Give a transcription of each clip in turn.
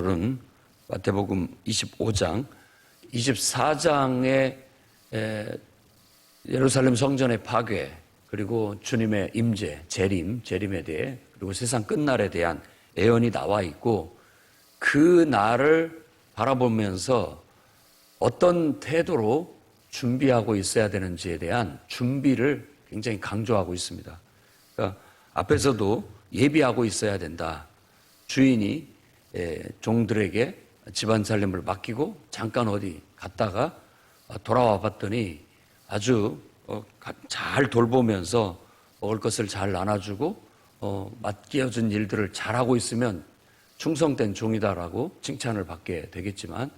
바울은 마태복음 25장, 24장의 예루살렘 성전의 파괴, 그리고 주님의 임재, 재림에 대해, 그리고 세상 끝날에 대한 예언이 나와 있고, 그 날을 바라보면서 어떤 태도로 준비하고 있어야 되는지에 대한 준비를 굉장히 강조하고 있습니다. 그러니까 앞에서도 예비하고 있어야 된다. 주인이 종들에게 집안 살림을 맡기고 잠깐 어디 갔다가 돌아와 봤더니 아주 잘 돌보면서 먹을 것을 잘 나눠주고 맡겨진 일들을 잘하고 있으면 충성된 종이다라고 칭찬을 받게 되겠지만,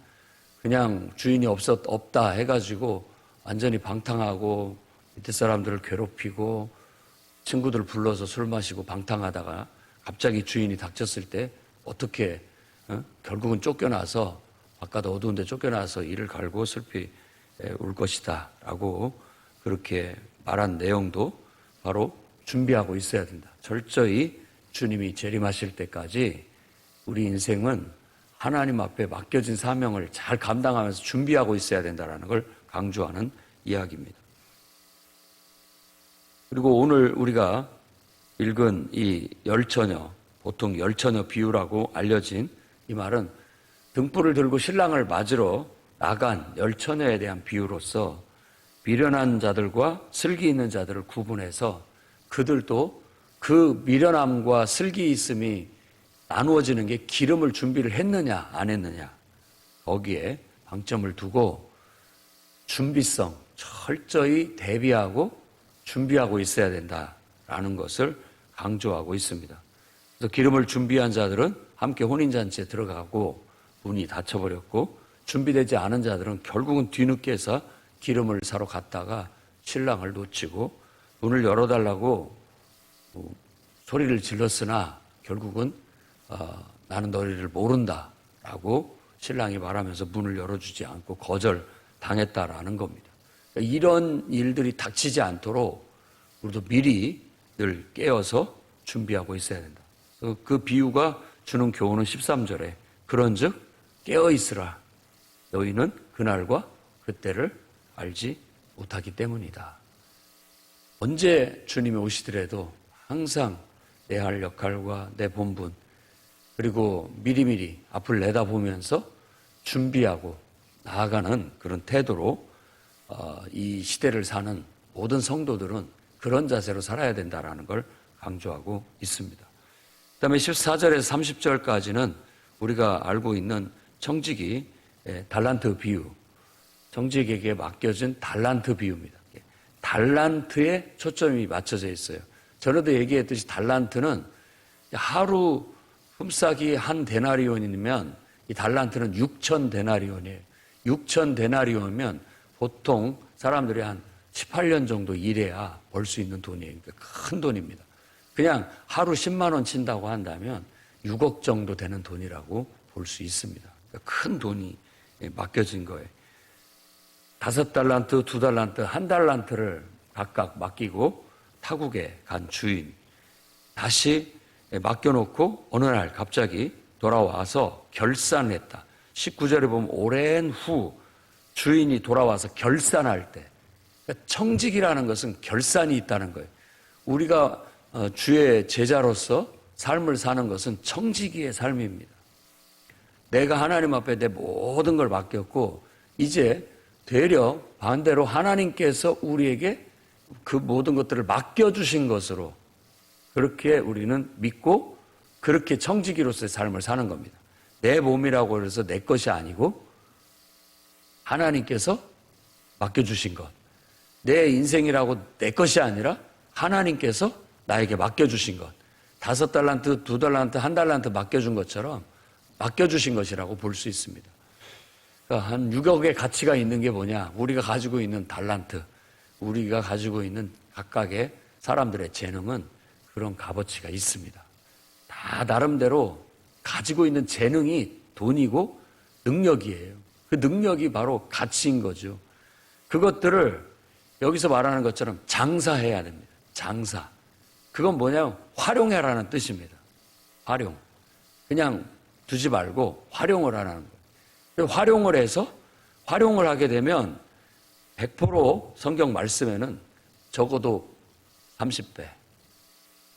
그냥 주인이 없다 해가지고 완전히 방탕하고 밑에 사람들을 괴롭히고 친구들 불러서 술 마시고 방탕하다가 갑자기 주인이 닥쳤을 때 어떻게 결국은 쫓겨나서 바깥 어두운 데 쫓겨나서 이를 갈고 슬피 울 것이다 라고 그렇게 말한 내용도 바로 준비하고 있어야 된다. 철저히 주님이 재림하실 때까지 우리 인생은 하나님 앞에 맡겨진 사명을 잘 감당하면서 준비하고 있어야 된다는 걸 강조하는 이야기입니다. 그리고 오늘 우리가 읽은 이 열처녀, 보통 열처녀 비유라고 알려진 이 말은 등불을 들고 신랑을 맞으러 나간 열처녀에 대한 비유로서 미련한 자들과 슬기 있는 자들을 구분해서 그들도 그 미련함과 슬기 있음이 나누어지는 게 기름을 준비를 했느냐 안 했느냐, 거기에 방점을 두고 준비성, 철저히 대비하고 준비하고 있어야 된다라는 것을 강조하고 있습니다. 그래서 기름을 준비한 자들은 함께 혼인잔치에 들어가고 문이 닫혀버렸고, 준비되지 않은 자들은 결국은 뒤늦게서 기름을 사러 갔다가 신랑을 놓치고 문을 열어달라고 소리를 질렀으나 결국은 나는 너희를 모른다라고 신랑이 말하면서 문을 열어주지 않고 거절당했다라는 겁니다. 그러니까 이런 일들이 닥치지 않도록 우리도 미리 늘 깨어서 준비하고 있어야 된다. 그 비유가 주는 교훈은 13절에 그런즉 깨어있으라, 너희는 그날과 그때를 알지 못하기 때문이다. 언제 주님이 오시더라도 항상 내 할 역할과 내 본분, 그리고 미리미리 앞을 내다보면서 준비하고 나아가는 그런 태도로 이 시대를 사는 모든 성도들은 그런 자세로 살아야 된다는 걸 강조하고 있습니다. 그 다음에 14절에서 30절까지는 우리가 알고 있는 청지기 달란트 비유, 청지기에게 맡겨진 달란트 비유입니다. 달란트에 초점이 맞춰져 있어요. 전에도 얘기했듯이 달란트는 하루 품삯이 한 데나리온이면 이 달란트는 6천 데나리온이에요. 6천 데나리온이면 보통 사람들이 한 18년 정도 일해야 벌 수 있는 돈이에요. 그러니까 큰 돈입니다. 그냥 하루 10만 원 친다고 한다면 6억 정도 되는 돈이라고 볼 수 있습니다. 그러니까 큰 돈이 맡겨진 거예요. 5달란트, 2달란트, 1달란트를 각각 맡기고 타국에 간 주인, 다시 맡겨놓고 어느 날 갑자기 돌아와서 결산했다. 19절에 보면 오랜 후 주인이 돌아와서 결산할 때, 그러니까 청직이라는 것은 결산이 있다는 거예요. 우리가 주의 제자로서 삶을 사는 것은 청지기의 삶입니다. 내가 하나님 앞에 내 모든 걸 맡겼고 이제 되려 반대로 하나님께서 우리에게 그 모든 것들을 맡겨주신 것으로 그렇게 우리는 믿고 그렇게 청지기로서의 삶을 사는 겁니다. 내 몸이라고 해서 내 것이 아니고 하나님께서 맡겨주신 것, 내 인생이라고 내 것이 아니라 하나님께서 나에게 맡겨주신 것, 5달란트, 2달란트, 1달란트 맡겨준 것처럼 맡겨주신 것이라고 볼 수 있습니다. 그러니까 한 6억의 가치가 있는 게 뭐냐? 우리가 가지고 있는 달란트, 우리가 가지고 있는 각각의 사람들의 재능은 그런 값어치가 있습니다. 다 나름대로 가지고 있는 재능이 돈이고 능력이에요. 그 능력이 바로 가치인 거죠. 그것들을 여기서 말하는 것처럼 장사해야 됩니다. 장사. 그건 뭐냐면 활용해라는 뜻입니다. 활용. 그냥 두지 말고 활용을 하라는 거예요. 활용을 해서 활용을 하게 되면 100% 성경 말씀에는 적어도 30배,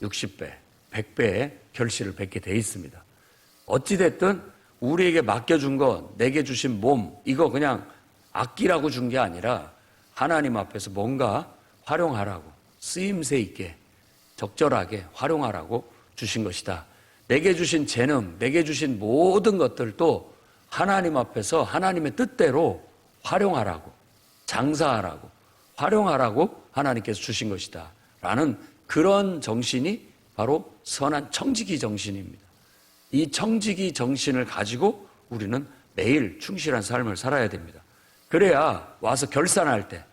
60배, 100배의 결실을 맺게 돼 있습니다. 어찌됐든 우리에게 맡겨준 것, 내게 주신 몸, 이거 그냥 아끼라고 준 게 아니라 하나님 앞에서 뭔가 활용하라고, 쓰임새 있게, 적절하게 활용하라고 주신 것이다. 내게 주신 재능, 내게 주신 모든 것들도 하나님 앞에서 하나님의 뜻대로 활용하라고, 장사하라고, 활용하라고 하나님께서 주신 것이다. 라는 그런 정신이 바로 선한 청지기 정신입니다. 이 청지기 정신을 가지고 우리는 매일 충실한 삶을 살아야 됩니다. 그래야 와서 결산할 때,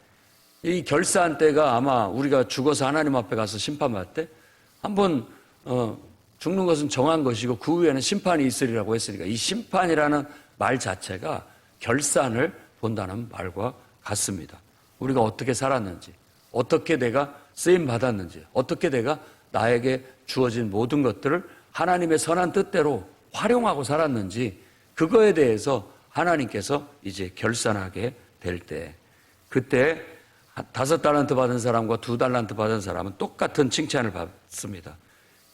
이 결산 때가 아마 우리가 죽어서 하나님 앞에 가서 심판받을 때 한번 죽는 것은 정한 것이고 그 후에는 심판이 있으리라고 했으니까 이 심판이라는 말 자체가 결산을 본다는 말과 같습니다. 우리가 어떻게 살았는지, 어떻게 내가 쓰임 받았는지, 어떻게 내가 나에게 주어진 모든 것들을 하나님의 선한 뜻대로 활용하고 살았는지, 그거에 대해서 하나님께서 이제 결산하게 될 때, 그때 5달란트 받은 사람과 2달란트 받은 사람은 똑같은 칭찬을 받습니다.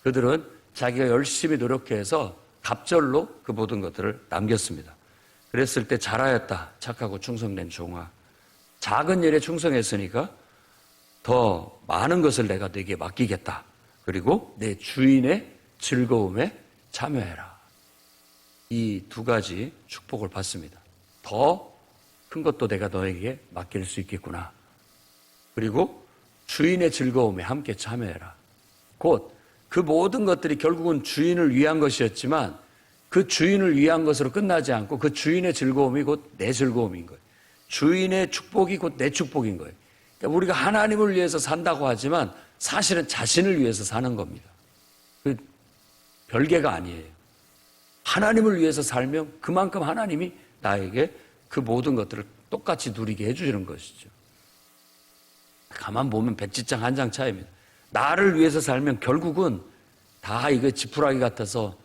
그들은 자기가 열심히 노력해서 갑절로 그 모든 것들을 남겼습니다. 그랬을 때 잘하였다, 착하고 충성된 종아. 작은 일에 충성했으니까 더 많은 것을 내가 네게 맡기겠다. 그리고 내 주인의 즐거움에 참여해라. 이 두 가지 축복을 받습니다. 더 큰 것도 내가 너에게 맡길 수 있겠구나. 그리고 주인의 즐거움에 함께 참여해라. 곧 그 모든 것들이 결국은 주인을 위한 것이었지만 그 주인을 위한 것으로 끝나지 않고 그 주인의 즐거움이 곧 내 즐거움인 거예요. 주인의 축복이 곧 내 축복인 거예요. 그러니까 우리가 하나님을 위해서 산다고 하지만 사실은 자신을 위해서 사는 겁니다. 그 별개가 아니에요. 하나님을 위해서 살면 그만큼 하나님이 나에게 그 모든 것들을 똑같이 누리게 해주시는 것이죠. 가만 보면 백지장 한 장 차이입니다. 나를 위해서 살면 결국은 다 이거 지푸라기 같아서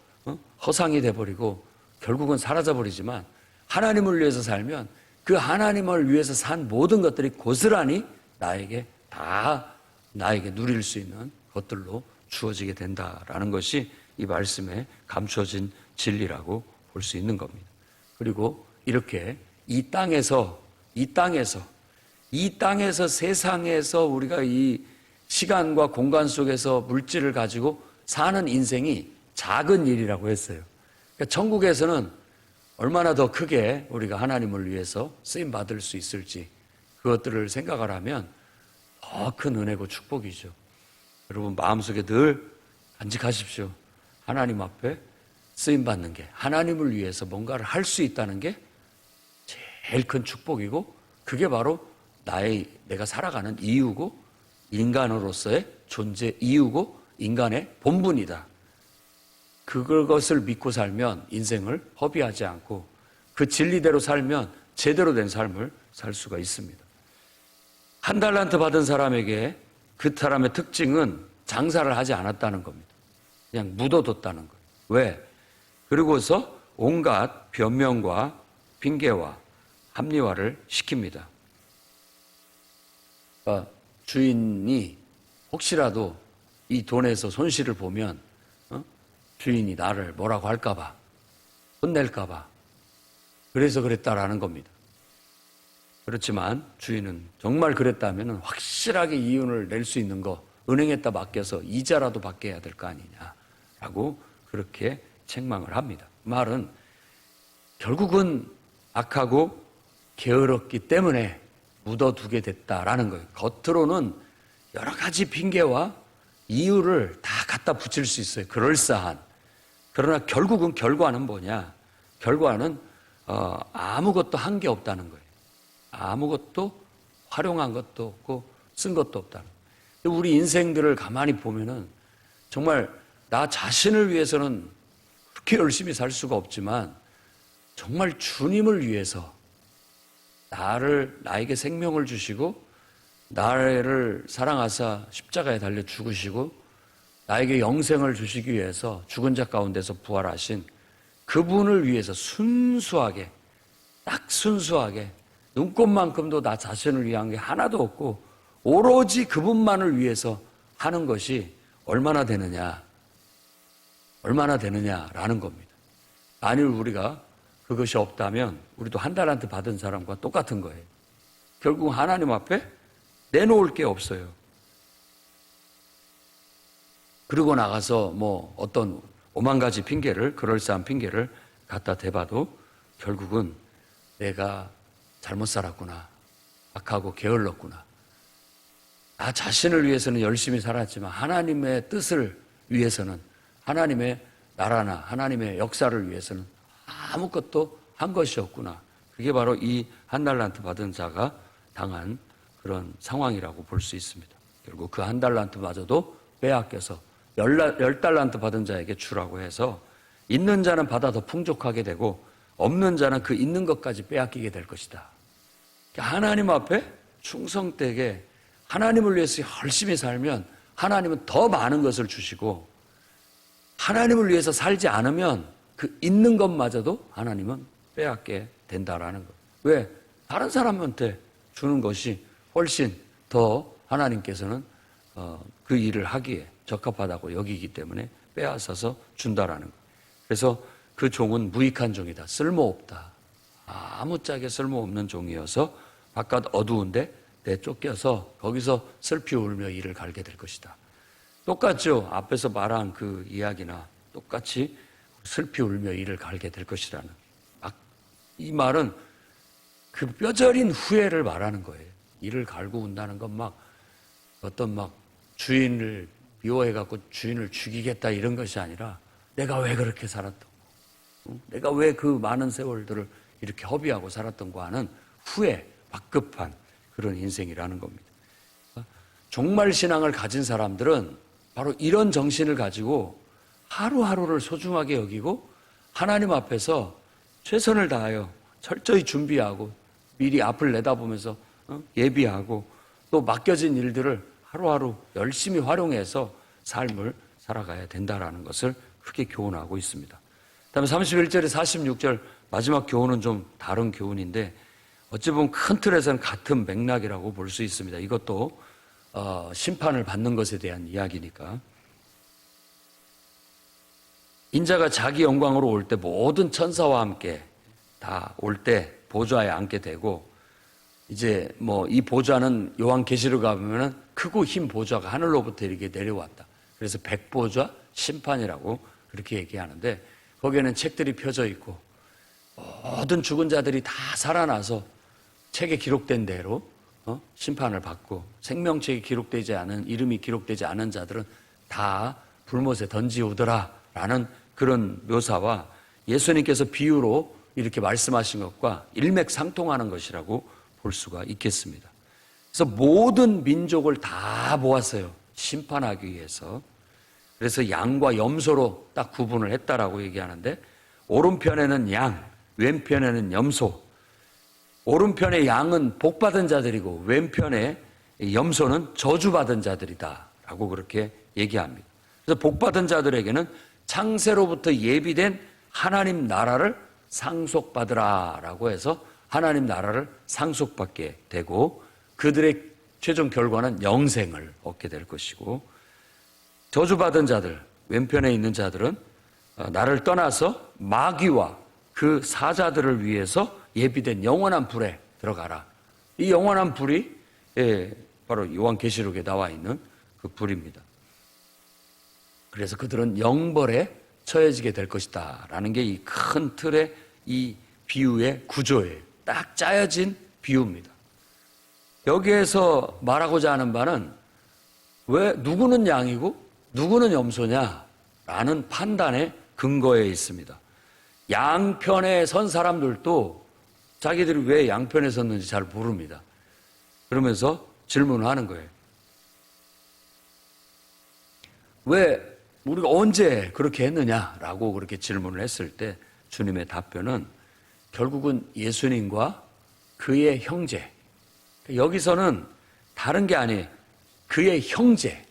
허상이 돼버리고 결국은 사라져버리지만 하나님을 위해서 살면 그 하나님을 위해서 산 모든 것들이 고스란히 나에게 누릴 수 있는 것들로 주어지게 된다라는 것이 이 말씀에 감추어진 진리라고 볼 수 있는 겁니다. 그리고 이렇게 이 땅에서 세상에서 우리가 이 시간과 공간 속에서 물질을 가지고 사는 인생이 작은 일이라고 했어요. 그러니까 천국에서는 얼마나 더 크게 우리가 하나님을 위해서 쓰임 받을 수 있을지 그것들을 생각을 하면 더 큰 은혜고 축복이죠. 여러분 마음속에 늘 간직하십시오. 하나님 앞에 쓰임 받는 게, 하나님을 위해서 뭔가를 할 수 있다는 게 제일 큰 축복이고 그게 바로 내가 살아가는 이유고 인간으로서의 존재 이유고 인간의 본분이다. 그것을 믿고 살면 인생을 허비하지 않고 그 진리대로 살면 제대로 된 삶을 살 수가 있습니다. 1달란트 받은 사람에게 그 사람의 특징은 장사를 하지 않았다는 겁니다. 그냥 묻어뒀다는 거예요. 왜? 그리고서 온갖 변명과 핑계와 합리화를 시킵니다. 그러니까 주인이 혹시라도 이 돈에서 손실을 보면 주인이 나를 뭐라고 할까봐, 혼낼까봐 그래서 그랬다라는 겁니다. 그렇지만 주인은 정말 그랬다면 확실하게 이윤을 낼 수 있는 거 은행에다 맡겨서 이자라도 받게 해야 될 거 아니냐라고 그렇게 책망을 합니다. 말은 결국은 악하고 게으렀기 때문에 묻어두게 됐다라는 거예요. 겉으로는 여러 가지 핑계와 이유를 다 갖다 붙일 수 있어요. 그럴싸한. 그러나 결국은 결과는 뭐냐? 결과는 아무것도 한 게 없다는 거예요. 아무것도 활용한 것도 없고 쓴 것도 없다는 거예요. 우리 인생들을 가만히 보면은 정말 나 자신을 위해서는 그렇게 열심히 살 수가 없지만 정말 주님을 위해서 나에게 생명을 주시고 나를 사랑하사 십자가에 달려 죽으시고 나에게 영생을 주시기 위해서 죽은 자 가운데서 부활하신 그분을 위해서 순수하게, 딱 순수하게 눈곱만큼도 나 자신을 위한 게 하나도 없고 오로지 그분만을 위해서 하는 것이 얼마나 되느냐라는 겁니다. 만일 우리가 그것이 없다면 우리도 한 달란트 받은 사람과 똑같은 거예요. 결국 하나님 앞에 내놓을 게 없어요. 그러고 나가서 뭐 어떤 오만 가지 핑계를, 그럴싸한 핑계를 갖다 대봐도 결국은 내가 잘못 살았구나, 악하고 게을렀구나, 나 자신을 위해서는 열심히 살았지만 하나님의 뜻을 위해서는, 하나님의 나라나 하나님의 역사를 위해서는 아무것도 한 것이 없구나. 그게 바로 이 한 달란트 받은 자가 당한 그런 상황이라고 볼 수 있습니다. 결국 그 한 달란트마저도 빼앗겨서 10달란트 받은 자에게 주라고 해서 있는 자는 받아 더 풍족하게 되고 없는 자는 그 있는 것까지 빼앗기게 될 것이다. 하나님 앞에 충성되게 하나님을 위해서 열심히 살면 하나님은 더 많은 것을 주시고, 하나님을 위해서 살지 않으면 그 있는 것마저도 하나님은 빼앗게 된다라는 것. 왜? 다른 사람한테 주는 것이 훨씬 더 하나님께서는 그 일을 하기에 적합하다고 여기기 때문에 빼앗아서 준다라는 것. 그래서 그 종은 무익한 종이다, 쓸모없다, 아무짝에 쓸모없는 종이어서 바깥 어두운데 내쫓겨서 거기서 슬피 울며 이를 갈게 될 것이다. 똑같죠. 앞에서 말한 그 이야기나 똑같이 슬피 울며 이를 갈게 될 것이라는, 이 말은 그 뼈저린 후회를 말하는 거예요. 이를 갈고 운다는 건 막 어떤 막 주인을 미워해갖고 주인을 죽이겠다 이런 것이 아니라 내가 왜 그렇게 살았던, 내가 왜 그 많은 세월들을 이렇게 허비하고 살았던 거 하는 후회, 막급한 그런 인생이라는 겁니다. 종말 신앙을 가진 사람들은 바로 이런 정신을 가지고 하루하루를 소중하게 여기고 하나님 앞에서 최선을 다하여 철저히 준비하고 미리 앞을 내다보면서 예비하고 또 맡겨진 일들을 하루하루 열심히 활용해서 삶을 살아가야 된다라는 것을 크게 교훈하고 있습니다. 그다음에 31절에 46절 마지막 교훈은 좀 다른 교훈인데 어찌 보면 큰 틀에서는 같은 맥락이라고 볼 수 있습니다. 이것도 심판을 받는 것에 대한 이야기니까. 인자가 자기 영광으로 올 때 모든 천사와 함께 다 올 때 보좌에 앉게 되고, 이제 뭐 이 보좌는 요한계시록 가보면은 크고 흰 보좌가 하늘로부터 이렇게 내려왔다. 그래서 백보좌 심판이라고 그렇게 얘기하는데, 거기에는 책들이 펴져 있고 모든 죽은 자들이 다 살아나서 책에 기록된 대로 심판을 받고, 생명책에 기록되지 않은, 이름이 기록되지 않은 자들은 다 불못에 던지오더라 라는 그런 묘사와 예수님께서 비유로 이렇게 말씀하신 것과 일맥상통하는 것이라고 볼 수가 있겠습니다. 그래서 모든 민족을 다 모았어요, 심판하기 위해서. 그래서 양과 염소로 딱 구분을 했다라고 얘기하는데, 오른편에는 양, 왼편에는 염소. 오른편의 양은 복받은 자들이고 왼편의 염소는 저주받은 자들이다 라고 그렇게 얘기합니다. 그래서 복받은 자들에게는 창세로부터 예비된 하나님 나라를 상속받으라 라고 해서 하나님 나라를 상속받게 되고, 그들의 최종 결과는 영생을 얻게 될 것이고, 저주받은 자들, 왼편에 있는 자들은 나를 떠나서 마귀와 그 사자들을 위해서 예비된 영원한 불에 들어가라. 이 영원한 불이 바로 요한계시록에 나와 있는 그 불입니다. 그래서 그들은 영벌에 처해지게 될 것이다 라는 게 이 큰 틀의 이 비유의 구조예요. 딱 짜여진 비유입니다. 여기에서 말하고자 하는 바는 왜 누구는 양이고 누구는 염소냐 라는 판단의 근거에 있습니다. 양편에 선 사람들도 자기들이 왜 양편에 섰는지 잘 모릅니다. 그러면서 질문을 하는 거예요. 왜 우리가 언제 그렇게 했느냐라고 그렇게 질문을 했을 때 주님의 답변은 결국은 예수님과 그의 형제, 여기서는 다른 게 아니에요. 그의 형제.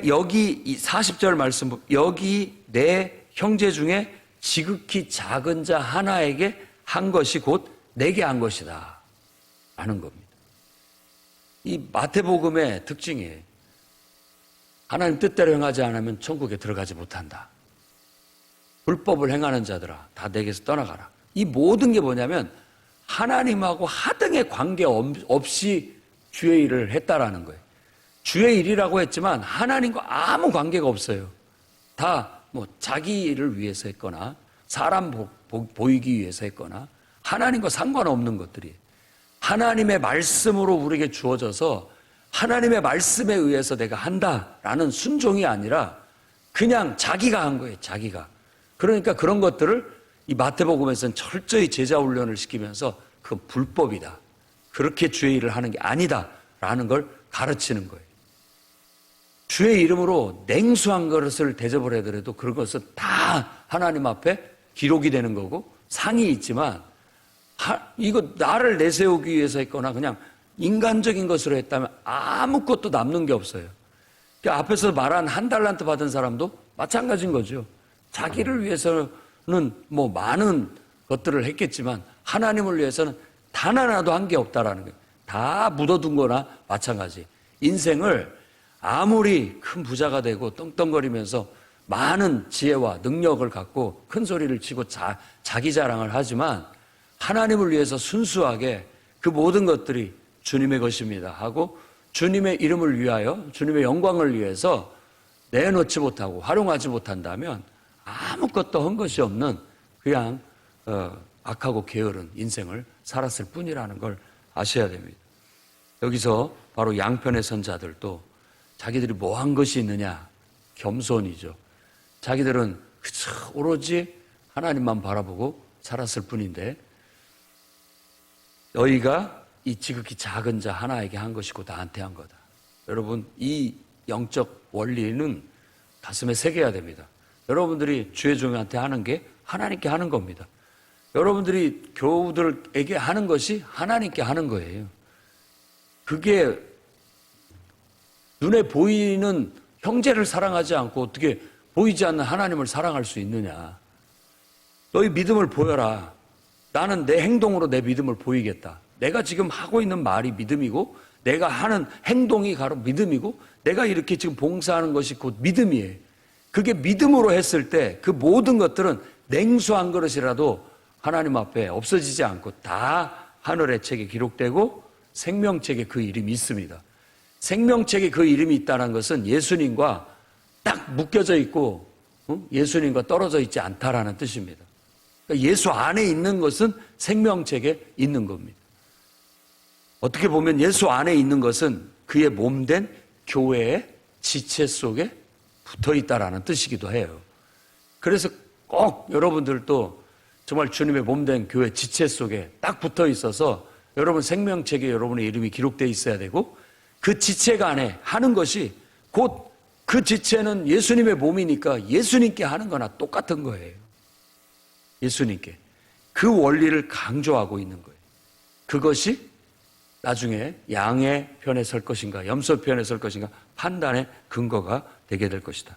여기 이 40절 말씀, 여기 내 형제 중에 지극히 작은 자 하나에게 한 것이 곧 내게 한 것이다 라는 겁니다. 이 마태복음의 특징이 하나님 뜻대로 행하지 않으면 천국에 들어가지 못한다. 불법을 행하는 자들아 다 내게서 떠나가라. 이 모든 게 뭐냐면 하나님하고 하등의 관계 없이 주의 일을 했다라는 거예요. 주의 일이라고 했지만 하나님과 아무 관계가 없어요. 다 뭐 자기 일을 위해서 했거나 사람 보이기 위해서 했거나 하나님과 상관없는 것들이 하나님의 말씀으로 우리에게 주어져서 하나님의 말씀에 의해서 내가 한다라는 순종이 아니라 그냥 자기가 한 거예요. 자기가. 그러니까 그런 것들을 이 마태복음에서는 철저히 제자 훈련을 시키면서 그건 불법이다. 그렇게 주의 일을 하는 게 아니다라는 걸 가르치는 거예요. 주의 이름으로 냉수한 것을 대접을 해더라도 그것은 다 하나님 앞에 기록이 되는 거고 상이 있지만 이거 나를 내세우기 위해서 했거나 그냥 인간적인 것으로 했다면 아무것도 남는 게 없어요. 그러니까 앞에서 말한 1달란트 받은 사람도 마찬가지인 거죠. 자기를 위해서는 뭐 많은 것들을 했겠지만 하나님을 위해서는 단 하나도 한 게 없다라는 거예요. 다 묻어둔 거나 마찬가지. 인생을 아무리 큰 부자가 되고 떵떵거리면서 많은 지혜와 능력을 갖고 큰 소리를 치고 자기 자랑을 하지만 하나님을 위해서 순수하게 그 모든 것들이 주님의 것입니다 하고 주님의 이름을 위하여 주님의 영광을 위해서 내놓지 못하고 활용하지 못한다면 아무것도 한 것이 없는 그냥 악하고 게으른 인생을 살았을 뿐이라는 걸 아셔야 됩니다. 여기서 바로 양편의 선자들도 자기들이 뭐 한 것이 있느냐? 겸손이죠. 자기들은 그저 오로지 하나님만 바라보고 살았을 뿐인데 너희가 이 지극히 작은 자 하나에게 한 것이고 나한테 한 거다. 여러분 이 영적 원리는 가슴에 새겨야 됩니다. 여러분들이 주의 종한테 하는 게 하나님께 하는 겁니다. 여러분들이 교우들에게 하는 것이 하나님께 하는 거예요. 그게 눈에 보이는 형제를 사랑하지 않고 어떻게 보이지 않는 하나님을 사랑할 수 있느냐. 너희 믿음을 보여라. 나는 내 행동으로 내 믿음을 보이겠다. 내가 지금 하고 있는 말이 믿음이고 내가 하는 행동이 바로 믿음이고 내가 이렇게 지금 봉사하는 것이 곧 믿음이에요. 그게 믿음으로 했을 때 그 모든 것들은 냉수한 그릇이라도 하나님 앞에 없어지지 않고 다 하늘의 책에 기록되고 생명책에 그 이름이 있습니다. 생명책에 그 이름이 있다는 것은 예수님과 딱 묶여져 있고 예수님과 떨어져 있지 않다라는 뜻입니다. 그러니까 예수 안에 있는 것은 생명책에 있는 겁니다. 어떻게 보면 예수 안에 있는 것은 그의 몸된 교회의 지체 속에 붙어 있다라는 뜻이기도 해요. 그래서 꼭 여러분들도 정말 주님의 몸된 교회 지체 속에 딱 붙어 있어서 여러분 생명책에 여러분의 이름이 기록되어 있어야 되고 그 지체가 안에 하는 것이 곧 그 지체는 예수님의 몸이니까 예수님께 하는 거나 똑같은 거예요. 예수님께. 그 원리를 강조하고 있는 거예요. 그것이 나중에 양의 편에 설 것인가 염소 편에 설 것인가 판단의 근거가 되게 될 것이다.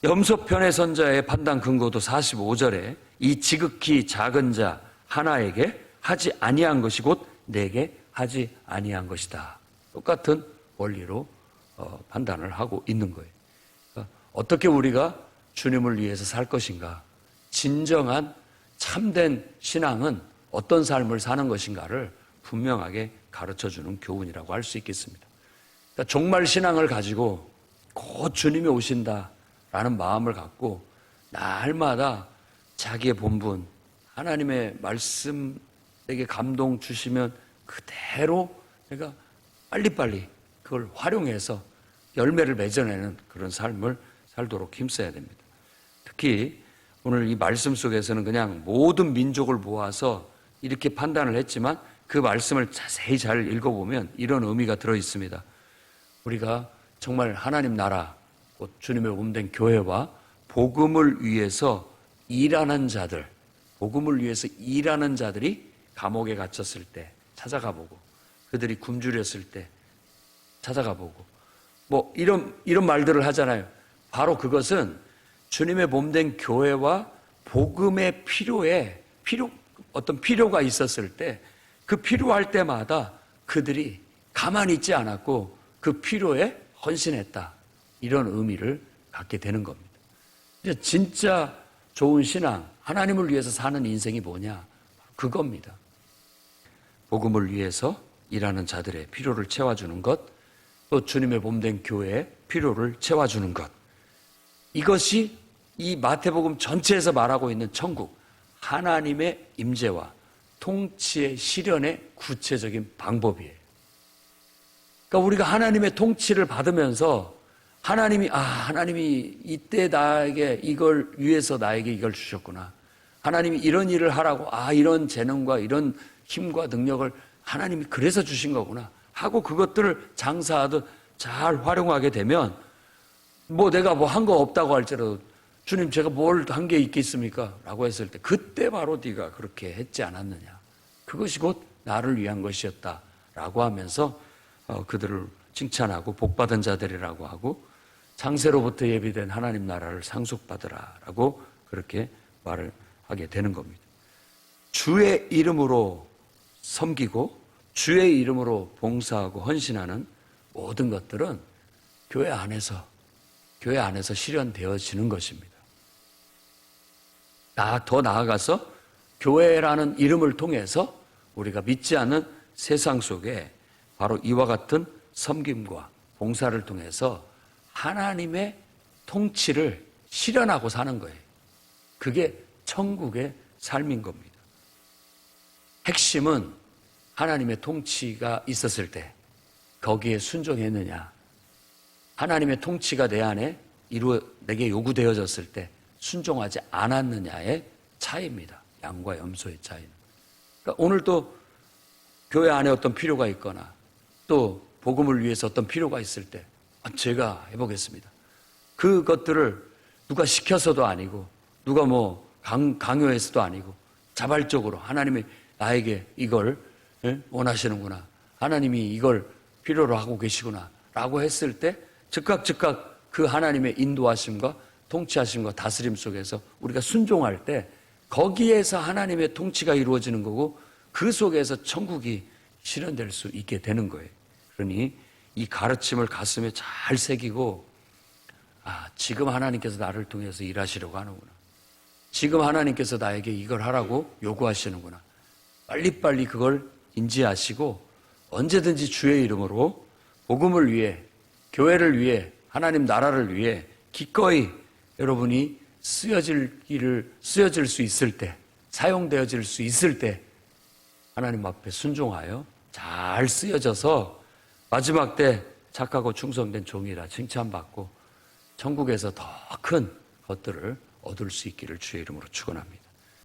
염소 편의 선자의 판단 근거도 45절에 이 지극히 작은 자 하나에게 하지 아니한 것이 곧 내게 하지 아니한 것이다. 똑같은 원리로 판단을 하고 있는 거예요. 그러니까 어떻게 우리가 주님을 위해서 살 것인가? 진정한 참된 신앙은 어떤 삶을 사는 것인가를 분명하게 가르쳐주는 교훈이라고 할 수 있겠습니다. 그러니까 종말 신앙을 가지고 곧 주님이 오신다라는 마음을 갖고 날마다 자기의 본분, 하나님의 말씀에게 감동 주시면 그대로 내가 빨리빨리 그걸 활용해서 열매를 맺어내는 그런 삶을 살도록 힘써야 됩니다. 특히 오늘 이 말씀 속에서는 그냥 모든 민족을 모아서 이렇게 판단을 했지만 그 말씀을 자세히 잘 읽어보면 이런 의미가 들어있습니다. 우리가 정말 하나님 나라, 곧 주님의 몸된 교회와 복음을 위해서 일하는 자들, 복음을 위해서 일하는 자들이 감옥에 갇혔을 때 찾아가 보고 그들이 굶주렸을 때 찾아가 보고 뭐 이런 말들을 하잖아요. 바로 그것은 주님의 몸된 교회와 복음의 어떤 필요가 있었을 때 그 필요할 때마다 그들이 가만히 있지 않았고 그 필요에 헌신했다. 이런 의미를 갖게 되는 겁니다. 진짜 좋은 신앙, 하나님을 위해서 사는 인생이 뭐냐? 그겁니다. 복음을 위해서 일하는 자들의 필요를 채워주는 것, 또 주님의 몸된 교회의 필요를 채워주는 것. 이것이 이 마태복음 전체에서 말하고 있는 천국, 하나님의 임재와 통치의 실현의 구체적인 방법이에요. 그러니까 우리가 하나님의 통치를 받으면서 하나님이 이때 나에게 이걸 위해서 나에게 이걸 주셨구나. 하나님이 이런 일을 하라고 이런 재능과 이런 힘과 능력을 하나님이 그래서 주신 거구나 하고 그것들을 장사하듯 잘 활용하게 되면 내가 한 거 없다고 할지라도 주님 제가 뭘 한 게 있겠습니까? 라고 했을 때 그때 바로 네가 그렇게 했지 않았느냐. 그것이 곧 나를 위한 것이었다 라고 하면서 그들을 칭찬하고 복받은 자들이라고 하고 창세로부터 예비된 하나님 나라를 상속받으라 라고 그렇게 말을 하게 되는 겁니다. 주의 이름으로 섬기고 주의 이름으로 봉사하고 헌신하는 모든 것들은 교회 안에서 실현되어지는 것입니다. 더 나아가서 교회라는 이름을 통해서 우리가 믿지 않는 세상 속에 바로 이와 같은 섬김과 봉사를 통해서 하나님의 통치를 실현하고 사는 거예요. 그게 천국의 삶인 겁니다. 핵심은 하나님의 통치가 있었을 때 거기에 순종했느냐, 하나님의 통치가 내 안에 내게 요구되어졌을 때 순종하지 않았느냐의 차이입니다. 양과 염소의 차이는. 그러니까 오늘 또 교회 안에 어떤 필요가 있거나 또 복음을 위해서 어떤 필요가 있을 때 제가 해보겠습니다. 그것들을 누가 시켜서도 아니고 누가 강요해서도 아니고 자발적으로 하나님이 나에게 이걸 원하시는구나, 하나님이 이걸 필요로 하고 계시구나 라고 했을 때 즉각 그 하나님의 인도하심과 통치하심과 다스림 속에서 우리가 순종할 때 거기에서 하나님의 통치가 이루어지는 거고 그 속에서 천국이 실현될 수 있게 되는 거예요. 그러니 이 가르침을 가슴에 잘 새기고 지금 하나님께서 나를 통해서 일하시려고 하는구나, 지금 하나님께서 나에게 이걸 하라고 요구하시는구나, 빨리빨리 그걸 인지하시고 언제든지 주의 이름으로 복음을 위해, 교회를 위해, 하나님 나라를 위해 기꺼이 여러분이 쓰여질 수 있을 때, 사용되어질 수 있을 때 하나님 앞에 순종하여 잘 쓰여져서 마지막 때 착하고 충성된 종이라 칭찬받고 천국에서 더 큰 것들을 얻을 수 있기를 주의 이름으로 축원합니다.